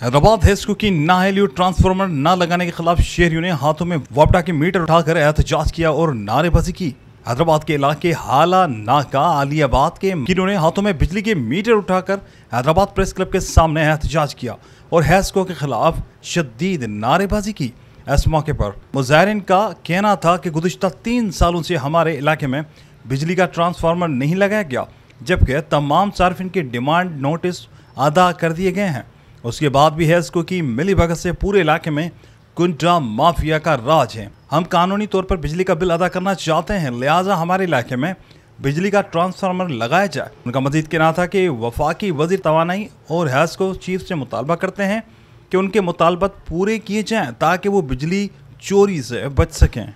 Hyderabad Hesco की नाएहलियत transformer न लगाने के खिलाफ शहरियों ने हाथों में वापडा के मीटर उठाकर एहतजाज किया और नारेबाजी की। हैदराबाद के इलाके हाला नाका आलियाबाद के किन्हों ने हाथों में बिजली के मीटर उठाकर हैदराबाद प्रेस क्लब के सामने एहतजाज किया और हेस्को के खिलाफ शदीद नारेबाजी की। इस मौके पर मुजाहिरीन का कहना था कि गुज़िश्ता 3 सालों से हमारे इलाके में बिजली का ट्रांसफार्मर नहीं लगाया गया, जबकि तमाम सार्फिन के डिमांड नोटिस अदा कर दिए गए हैं। उसके बाद भी हेस्को की मिलीभगत से पूरे इलाके में गुंडा माफिया का राज है। हम कानूनी तौर पर बिजली का बिल अदा करना चाहते हैं, लिहाजा हमारे इलाके में बिजली का ट्रांसफार्मर लगाया जाए। उनका मजीद कहना था कि वफाकी वजीर तवानाई और हेस्को चीफ से मुतालबा करते हैं कि उनके मुतालबात पूरे किए जाएं ताकि वो बिजली चोरी से बच सकें।